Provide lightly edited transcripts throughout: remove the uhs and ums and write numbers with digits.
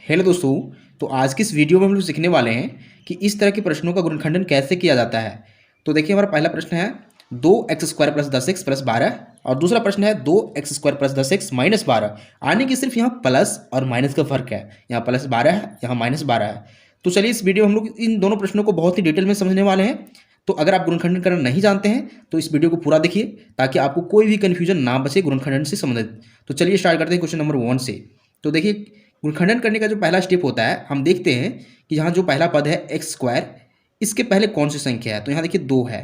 Hello दोस्तों। तो आज की इस वीडियो में हम लोग सीखने वाले हैं कि इस तरह के प्रश्नों का गुणनखंडन कैसे किया जाता है। तो देखिए, हमारा पहला प्रश्न है 2x² प्लस 10x प्लस 12 और दूसरा प्रश्न है 2x² प्लस 10x माइनस 12। आने की सिर्फ यहाँ प्लस और माइनस का फर्क है, यहाँ प्लस 12 है, यहाँ माइनस 12 है। तो चलिए इस वीडियो में हम लोग इन दोनों प्रश्नों को बहुत ही डिटेल में समझने वाले हैं। तो अगर आप गुणनखंडन करना नहीं जानते हैं तो इस वीडियो को पूरा देखिए ताकि आपको कोई भी कन्फ्यूजन ना बचे गुणनखंडन से संबंधित। तो चलिए स्टार्ट करते हैं क्वेश्चन नंबर 1 से। तो देखिए, गुणनखंडन करने का जो पहला स्टेप होता है, हम देखते हैं कि यहाँ जो पहला पद है x², इसके पहले कौन सी संख्या है। तो यहाँ देखिए 2 है,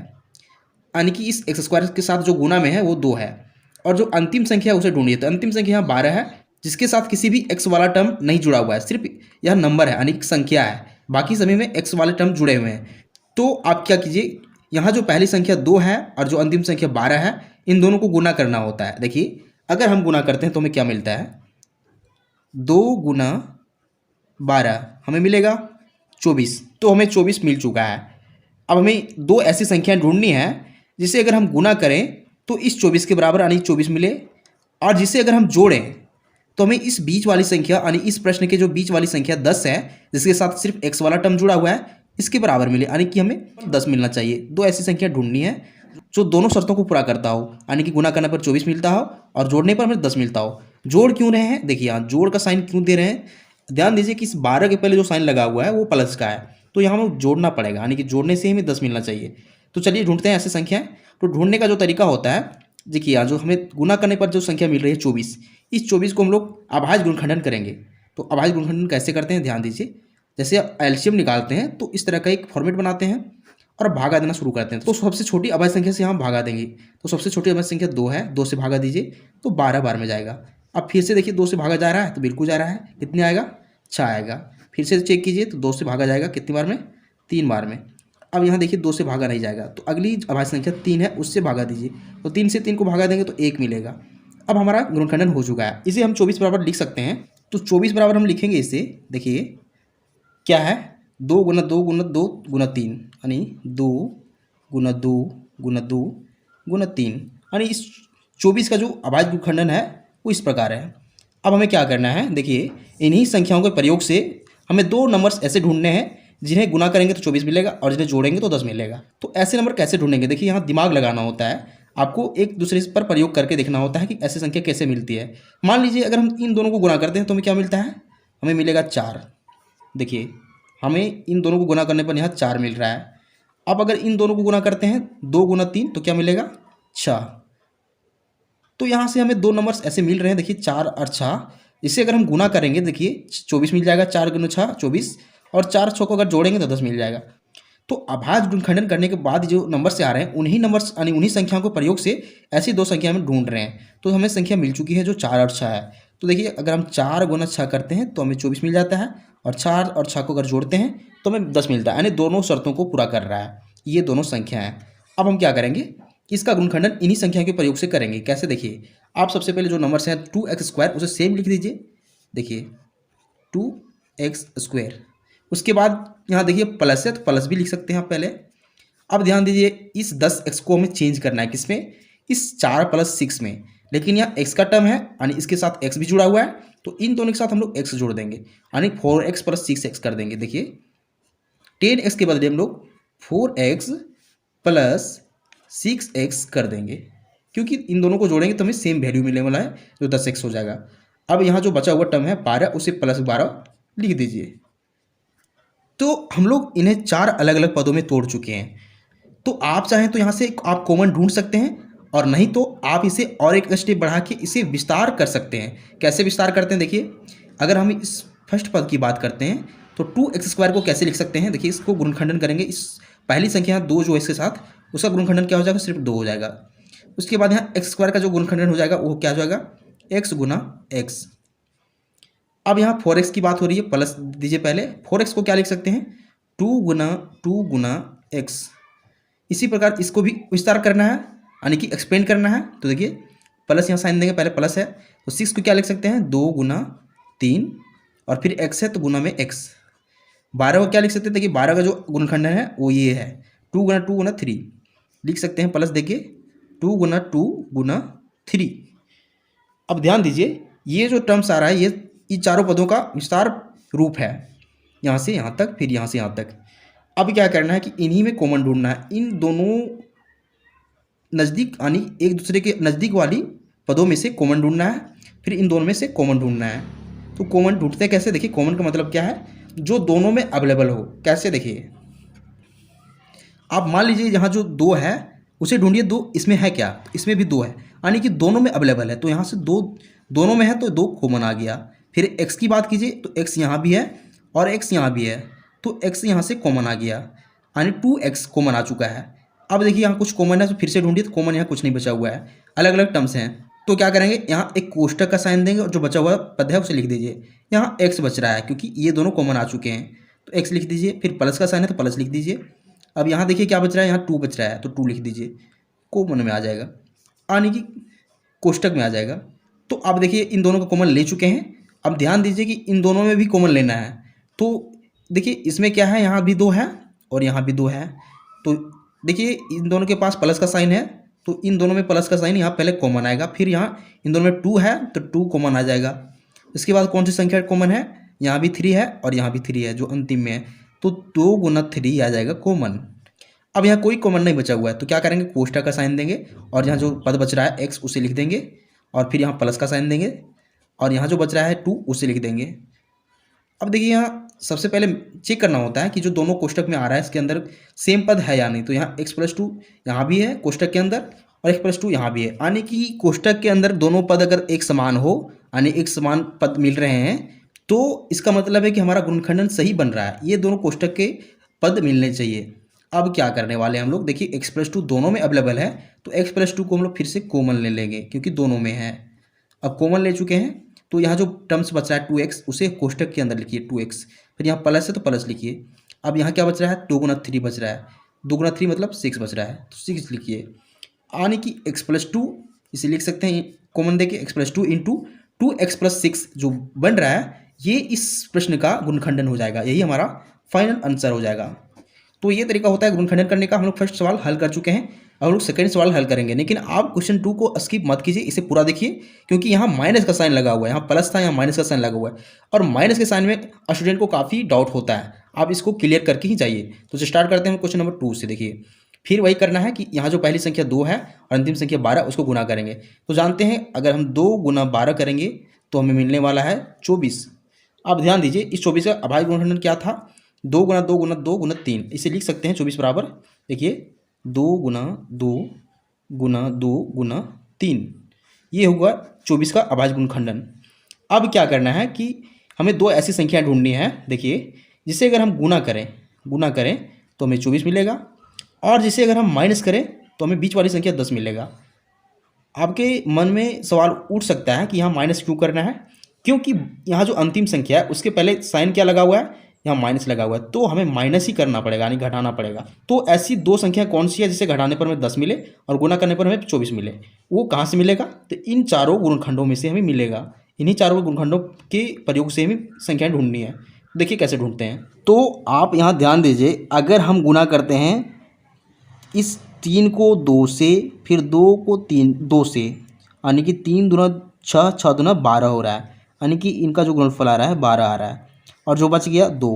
यानी कि इस x² के साथ जो गुना में है वो 2 है। और जो अंतिम संख्या है उसे ढूंढिए। तो अंतिम संख्या यहाँ 12 है, जिसके साथ किसी भी x वाला टर्म नहीं जुड़ा हुआ है, सिर्फ यह नंबर है यानी कि संख्या है, बाकी सभी में x वाले टर्म जुड़े हुए हैं। तो आप क्या कीजिए, यहाँ जो पहली संख्या 2 है और जो अंतिम संख्या 12 है, इन दोनों को गुना करना होता है। देखिए, अगर हम गुना करते हैं तो हमें क्या मिलता है, 2 गुना 12 हमें मिलेगा 24। तो हमें 24 मिल चुका है। अब हमें दो ऐसी संख्याएं ढूंढनी है जिसे अगर हम गुना करें तो इस 24 के बराबर यानी 24 मिले, और जिसे अगर हम जोड़ें तो हमें इस बीच वाली संख्या यानी इस प्रश्न के जो बीच वाली संख्या 10 है, जिसके साथ सिर्फ x वाला टर्म जुड़ा हुआ है, इसके बराबर मिले, यानी कि हमें 10 मिलना चाहिए। दो ऐसी संख्या ढूंढनी है जो दोनों शर्तों को पूरा करता हो, यानी कि गुना करने पर 24 मिलता हो और जोड़ने पर हमें 10 मिलता हो। जोड़ क्यों रहे हैं, देखिए यहाँ जोड़ का साइन क्यों दे रहे हैं, ध्यान दीजिए कि इस 12 के पहले जो साइन लगा हुआ है वो प्लस का है, तो यहाँ हमें जोड़ना पड़ेगा, यानी कि जोड़ने से हमें 10 मिलना चाहिए। तो चलिए ढूंढते हैं ऐसे संख्याएं। तो ढूंढने का जो तरीका होता है, देखिए यहाँ जो हमें गुना करने पर जो संख्या मिल रही है 24, इस 24 को हम लोग अभाज्य गुणनखंडन करेंगे। तो अभाज्य गुणनखंडन कैसे करते हैं, ध्यान दीजिए। जैसे आप एलसीएम निकालते हैं तो इस तरह का एक फॉर्मेट बनाते हैं और भागा देना शुरू करते हैं। तो सबसे छोटी अभाज्य संख्या से यहाँ भागा देंगे। तो सबसे छोटी अभाज्य संख्या 2 है, 2 से भागा दीजिए तो 12 बार में जाएगा। अब फिर से देखिए 2 से भागा जा रहा है तो बिल्कुल जा रहा है, कितने आएगा, 6 आएगा। फिर से चेक कीजिए तो 2 से भागा जाएगा कितनी बार में, 3 बार में। अब यहाँ देखिए 2 से भागा नहीं जाएगा, तो अगली अभाज्य संख्या 3 है, उससे भागा दीजिए। तो 3 से 3 को भागा देंगे तो 1 मिलेगा। अब हमारा गुणनखंडन हो चुका है। इसे हम 24 बराबर लिख सकते हैं। तो 24 बराबर हम लिखेंगे इसे, देखिए क्या है, 2 गुना 2 गुना 2 गुना 3, यानी 2 गुना 2 गुना 2 गुना 3, यानी इस 24 का जो अभाज्य गुणनखंडन है वो इस प्रकार है। अब हमें क्या करना है, देखिए इन्हीं संख्याओं के प्रयोग से हमें दो नंबर्स ऐसे ढूंढने हैं जिन्हें गुना करेंगे तो 24 मिलेगा और जिन्हें जोड़ेंगे तो 10 मिलेगा। तो ऐसे नंबर कैसे ढूंढेंगे, देखिए यहाँ दिमाग लगाना होता है, आपको एक दूसरे पर प्रयोग करके देखना होता है कि ऐसी संख्या कैसे मिलती है। मान लीजिए अगर हम इन दोनों को गुना करते हैं तो हमें क्या मिलता है, हमें मिलेगा 4। देखिए हमें इन दोनों को गुना करने पर यहाँ 4 मिल रहा है। अब अगर इन दोनों को गुना करते हैं 2 गुना 3 तो क्या मिलेगा, 6। तो यहाँ से हमें दो नंबर्स ऐसे मिल रहे हैं, देखिए 4 और 6। इसे अगर हम गुना करेंगे देखिए 24 मिल जाएगा, 4 गुना 6 24, और 4 6 को अगर जोड़ेंगे तो 10 मिल जाएगा। तो अभाज्य गुणनखंडन करने के बाद जो नंबर से आ रहे हैं उन्हीं नंबर्स यानी उन्हीं संख्याओं के प्रयोग से ऐसी दो संख्या हम ढूंढ रहे हैं। तो हमें संख्या मिल चुकी है जो 4 और 6 है। तो देखिए अगर हम 4 गुना 6 करते हैं तो हमें 24 मिल जाता है, और 4 और 6 को अगर जोड़ते हैं तो हमें 10 मिलता है, यानी दोनों शर्तों को पूरा कर रहा है ये दोनों संख्या हैं। अब हम क्या करेंगे, इसका गुणनखंडन इन्हीं संख्या के प्रयोग से करेंगे। कैसे, देखिए आप सबसे पहले जो नंबर्स हैं 2x² उसे सेम लिख दीजिए, देखिए 2x²। उसके बाद यहाँ देखिए प्लस है तो प्लस भी लिख सकते हैं आप पहले। अब ध्यान दीजिए इस 10x को हमें चेंज करना है, किसमें, इस 4 + 6 में। लेकिन यहाँ x का टर्म है यानी इसके साथ x भी जुड़ा हुआ है, तो इन दोनों के साथ हम लोग x जोड़ देंगे, यानी 4x + 6x कर देंगे। देखिए 10x के बदले हम लोग 4x + 6x कर देंगे, क्योंकि इन दोनों को जोड़ेंगे तो हमें सेम वैल्यू मिलने वाला है जो 10x हो जाएगा। अब यहाँ जो बचा हुआ टर्म है 12, उसे +12 लिख दीजिए। तो हम लोग इन्हें 4 अलग अलग पदों में तोड़ चुके हैं। तो आप चाहें तो यहाँ से आप कॉमन ढूंढ सकते हैं, और नहीं तो आप इसे और एक स्टेप बढ़ा के इसे विस्तार कर सकते हैं। कैसे विस्तार करते हैं, देखिए अगर हम इस फर्स्ट पद की बात करते हैं तो 2x² को कैसे लिख सकते हैं, देखिए इसको गुणनखंडन करेंगे। इस पहली संख्या 2 जो है इसके साथ, उसका गुणनखंडन क्या हो जाएगा, सिर्फ 2 हो जाएगा। उसके बाद यहाँ x² का जो गुणनखंडन हो जाएगा वो क्या हो जाएगा, x गुना x। अब यहाँ 4x की बात हो रही है, प्लस दीजिए पहले। 4x को क्या लिख सकते हैं, 2 गुना x। इसी प्रकार इसको भी विस्तार करना है, यानी कि एक्सपेंड करना है। तो देखिए प्लस यहाँ साइन देंगे, पहले प्लस है तो 6 को क्या लिख सकते हैं, 2 गुना 3, और फिर x है तो गुना में x। 12 को क्या लिख सकते हैं, देखिए 12 का जो गुणनखंडन है वो ये है, 2 गुना 3 लिख सकते हैं, प्लस देखिए 2 गुना 3। अब ध्यान दीजिए ये जो टर्म्स आ रहा है ये चारों पदों का विस्तार रूप है, यहाँ से यहाँ तक, फिर यहाँ से यहाँ तक। अब क्या करना है कि इन्हीं में कॉमन ढूंढना है, इन दोनों नज़दीक यानी एक दूसरे के नज़दीक वाली पदों में से कॉमन ढूंढना है, फिर इन दोनों में से कॉमन ढूंढना है। तो कॉमन ढूंढते कैसे, देखिए कॉमन का मतलब क्या है, जो दोनों में अवेलेबल हो। कैसे, देखिए आप मान लीजिए यहाँ जो 2 है उसे ढूंढिए, 2 इसमें है क्या, इसमें भी 2 है, यानी कि दोनों में अवेलेबल है, तो यहाँ से 2 दोनों में है तो 2 कॉमन आ गया। फिर x की बात कीजिए तो x यहाँ भी है और x यहाँ भी है, तो x यहाँ से कॉमन आ गया, यानी 2x कॉमन आ चुका है। अब देखिए यहाँ कुछ कॉमन है तो फिर से ढूंढिए, तो कॉमन यहाँ कुछ नहीं बचा हुआ है, अलग अलग टर्म्स हैं। तो क्या करेंगे, यहाँ एक कोष्टक का साइन देंगे और जो बचा हुआ पद है उसे लिख दीजिए। यहाँ x बच रहा है क्योंकि ये दोनों कॉमन आ चुके हैं, तो x लिख दीजिए। फिर प्लस का साइन है तो प्लस लिख दीजिए। अब यहाँ देखिए क्या बच रहा है, यहाँ 2 बच रहा है तो 2 लिख दीजिए, कॉमन में आ जाएगा, यानी कि कोष्टक में आ जाएगा। तो अब देखिए इन दोनों का कॉमन ले चुके हैं। अब ध्यान दीजिए कि इन दोनों में भी कॉमन लेना है। तो देखिए इसमें क्या है, यहाँ भी 2 है और यहाँ भी 2 है, तो देखिए इन दोनों के पास प्लस का साइन है, तो इन दोनों में प्लस का साइन यहाँ पहले कॉमन आएगा, फिर यहाँ इन दोनों में 2 है तो 2 कॉमन आ जाएगा। इसके बाद कौन सी संख्या कॉमन है, यहाँ भी 3 है और यहाँ भी 3 है जो अंतिम में है, तो 2 गुना 3 आ जाएगा कॉमन। अब यहाँ कोई कॉमन नहीं बचा हुआ है, तो क्या करेंगे, कोष्टक का साइन देंगे और यहाँ जो पद बच रहा है x उसे लिख देंगे, और फिर यहाँ प्लस का साइन देंगे और यहाँ जो बच रहा है 2 उसे लिख देंगे। अब देखिए यहाँ सबसे पहले चेक करना होता है कि जो दोनों कोष्टक में आ रहा है इसके अंदर सेम पद है या नहीं। तो यहाँ x+2 यहाँ भी है कोष्टक के अंदर और x+2 यहाँ भी है, यानी कि कोष्टक के अंदर दोनों पद अगर एक समान हो, यानी एक समान पद मिल रहे हैं, तो इसका मतलब है कि हमारा गुणनखंडन सही बन रहा है, ये दोनों कोष्टक के पद मिलने चाहिए। अब क्या करने वाले हैं हम लोग, देखिए x+2 दोनों में अवेलेबल है, तो x+2 को हम लोग फिर से कॉमन ले लेंगे क्योंकि दोनों में है। अब कॉमन ले चुके हैं तो यहाँ जो टर्म्स बच रहा है 2x उसे कोष्टक के अंदर लिखिए 2x, फिर यहाँ प्लस है तो प्लस लिखिए। अब यहाँ क्या बच रहा है, 2 गुना 3 बच रहा है, 2 गुना 3 मतलब 6 बच रहा है, तो 6 लिखिए, यानी कि x+2 इसे लिख सकते हैं कॉमन देके x+2 इंटू 2x+6 जो बन रहा है, ये इस प्रश्न का गुणनखंडन हो जाएगा, यही हमारा फाइनल आंसर हो जाएगा। तो ये तरीका होता है गुणनखंडन करने का। हम लोग फर्स्ट सवाल हल कर चुके हैं, अब हम लोग सेकंड सवाल हल करेंगे, लेकिन आप क्वेश्चन 2 को स्किप मत कीजिए, इसे पूरा देखिए क्योंकि यहाँ माइनस का साइन लगा हुआ है, यहाँ प्लस था यहाँ माइनस का साइन लगा हुआ है, और माइनस के साइन में स्टूडेंट को काफ़ी डाउट होता है, आप इसको क्लियर करके ही जाइए। तो स्टार्ट करते हैं क्वेश्चन नंबर 2 से। देखिए फिर वही करना है कि यहाँ जो पहली संख्या 2 है और अंतिम संख्या 12 उसको गुना करेंगे। तो जानते हैं अगर हम 2 गुना 12 करेंगे तो हमें मिलने वाला है 24। अब ध्यान दीजिए इस 24 का अभाज्य गुणनखंडन क्या था, 2 गुना 2 गुना 2 गुना 3, इसे लिख सकते हैं 24 बराबर, देखिए 2 गुना 2 गुना 2 गुना 3, ये होगा 24 का अभाज्य गुणनखंडन। अब क्या करना है कि हमें 2 ऐसी संख्याएं ढूंढनी है, देखिए जिसे अगर हम गुना करें तो हमें 24 मिलेगा, और जिसे अगर हम माइनस करें तो हमें बीच वाली संख्या 10 मिलेगा। आपके मन में सवाल उठ सकता है कि यहाँ माइनस क्यों करना है, क्योंकि यहाँ जो अंतिम संख्या है उसके पहले साइन क्या लगा हुआ है, यहाँ माइनस लगा हुआ है, तो हमें माइनस ही करना पड़ेगा, यानी घटाना पड़ेगा। तो ऐसी 2 संख्या कौन सी है जिसे घटाने पर हमें 10 मिले और गुना करने पर हमें 24 मिले, वो कहाँ से मिलेगा, तो इन चारों गुणनखंडों में से हमें मिलेगा। इन्हीं चारों गुणनखंडों के प्रयोग से हमें संख्याएं ढूंढनी है। देखिए कैसे ढूंढते हैं, तो आप यहाँ ध्यान दीजिए, अगर हम गुना करते हैं इस 3 को 2 से, फिर 2 को 2 से, यानी कि 3 दूना 6, 6 दूना 12 हो रहा है, यानी कि इनका जो गुणनफल आ रहा है 12 आ रहा है, और जो बच गया 2,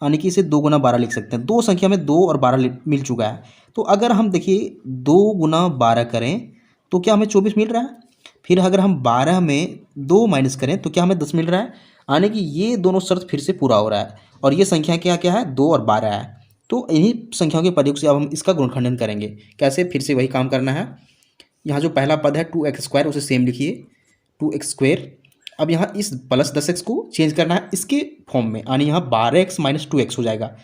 यानी कि इसे 2 गुना 12 लिख सकते हैं। 2 संख्या में 2 और 12 मिल चुका है, तो अगर हम देखिए 2 गुना 12 करें तो क्या हमें 24 मिल रहा है, फिर अगर हम 12 में 2 माइनस करें तो क्या हमें 10 मिल रहा है, यानी कि ये दोनों शर्त फिर से पूरा हो रहा है, और ये संख्या क्या क्या है, 2 और 12 है। तो इन्हीं संख्याओं के प्रयोग से अब हम इसका गुणनखंडन करेंगे। कैसे, फिर से वही काम करना है। यहाँ जो पहला पद है 2x² उसे सेम लिखिए 2x²। अब यहाँ इस प्लस 10x को चेंज करना है इसके फॉर्म में, यानी यहाँ 12x - 2x हो जाएगा।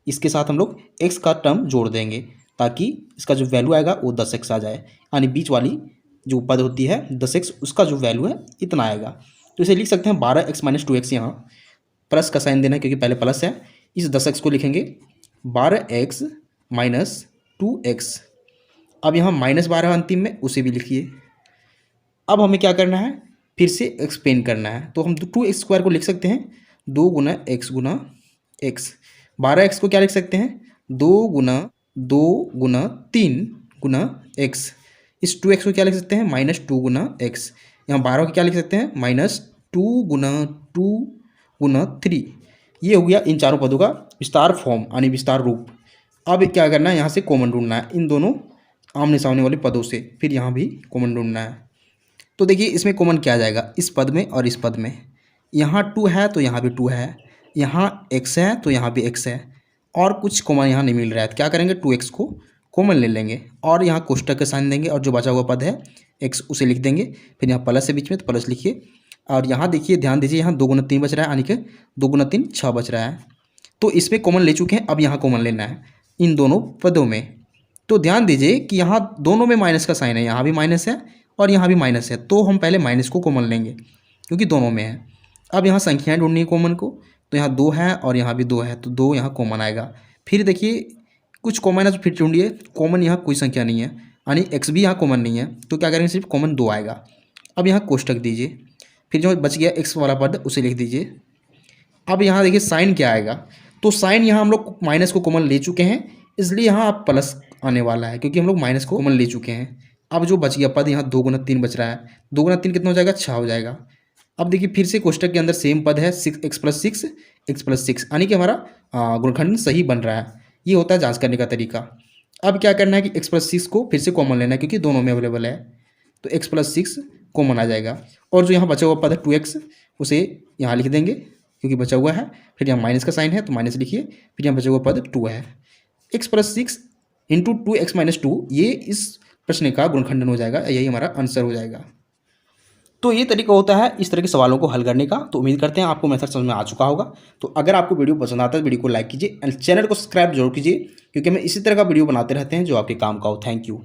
इसके साथ हम लोग x का टर्म जोड़ देंगे ताकि इसका जो वैल्यू आएगा वो 10x आ जाए, यानी बीच वाली जो पद होती है 10x उसका जो वैल्यू है इतना आएगा। तो इसे लिख सकते हैं 12x - 2x, यहाँ प्लस का साइन देना है क्योंकि पहले प्लस है। इस 10x को लिखेंगे 12x - 2x। अब यहाँ -12 अंतिम में उसे भी लिखिए। अब हमें क्या करना है, फिर से एक्सपेंड करना है, तो हम 2x² को लिख सकते हैं 2 गुना x गुना x। 12x को क्या लिख सकते हैं 2 गुना 2 गुना 3 गुना x। इस 2x को क्या लिख सकते हैं -2 गुना x। यहाँ 12 को क्या लिख सकते हैं -2 गुना 2 गुना 3। ये हो गया इन चारों पदों का विस्तार फॉर्म यानी विस्तार रूप। अब क्या करना है, यहाँ से कॉमन ढूंढना है इन दोनों आमने सामने वाले पदों से, फिर यहाँ भी कॉमन ढूंढना है। तो देखिए इसमें कॉमन क्या आ जाएगा, इस पद में और इस पद में। यहाँ 2 है तो यहाँ भी 2 है, यहाँ x है तो यहाँ भी x है, और कुछ कॉमन यहाँ नहीं मिल रहा है तो क्या करेंगे 2x को कॉमन ले लेंगे और यहाँ कोष्टक का साइन देंगे और जो बचा हुआ पद है x उसे लिख देंगे। फिर यहाँ प्लस है बीच में तो प्लस लिखिए, और यहाँ देखिए ध्यान दीजिए यहाँ 2 गुना 3 बच रहा है, यानी कि 2 गुना 3 6 बच रहा है। तो इसमें कॉमन ले चुके हैं, अब यहाँ कॉमन लेना है इन दोनों पदों में। तो ध्यान दीजिए कि यहाँ दोनों में माइनस का साइन है, यहाँ भी माइनस है और यहाँ भी माइनस है, तो हम पहले माइनस को कॉमन लेंगे क्योंकि दोनों में है। अब यहाँ संख्याएं ढूंढनी है कॉमन को, तो यहाँ 2 है और यहाँ भी 2 है, तो 2 यहाँ कॉमन आएगा। फिर देखिए कुछ कॉमन है तो फिर ढूंढिए, कॉमन यहाँ कोई संख्या नहीं है, यानी x भी यहाँ कॉमन नहीं है, तो क्या करेंगे सिर्फ कॉमन 2 आएगा। अब यहाँ कोष्टक दीजिए, फिर जो बच गया x वाला पद उसे लिख दीजिए। अब यहाँ देखिए साइन क्या आएगा, तो साइन यहाँ हम लोग माइनस को कॉमन ले चुके हैं, इसलिए यहाँ आप प्लस आने वाला है क्योंकि हम लोग माइनस को कॉमन ले चुके हैं। अब जो बच गया पद यहाँ 2 गुना 3 बच रहा है, 2 गुना 3 कितना हो जाएगा 6 हो जाएगा। अब देखिए फिर से कोष्टक के अंदर सेम पद है 6x + 6 x + 6, यानी कि हमारा गुणनखंड सही बन रहा है। ये होता है जांच करने का तरीका। अब क्या करना है कि x + 6 को फिर से कॉमन लेना है क्योंकि दोनों में अवेलेबल है, तो x + 6 कॉमन आ जाएगा। और जो यहाँ बचा हुआ पद है 2x उसे यहाँ लिख देंगे क्योंकि बचा हुआ है, फिर यहाँ माइनस का साइन है तो माइनस लिखिए, फिर यहाँ बचा हुआ पद 2 है। x + 6 × 2x - 2 ये इस प्रश्न का गुणनखंडन हो जाएगा, यही हमारा आंसर हो जाएगा। तो ये तरीका होता है इस तरह के सवालों को हल करने का। तो उम्मीद करते हैं आपको मेथड समझ में आ चुका होगा। तो अगर आपको वीडियो पसंद आता है तो वीडियो को लाइक कीजिए एंड चैनल को सब्सक्राइब जरूर कीजिए क्योंकि हम इसी तरह का वीडियो बनाते रहते हैं जो आपके काम का हो। Thank you.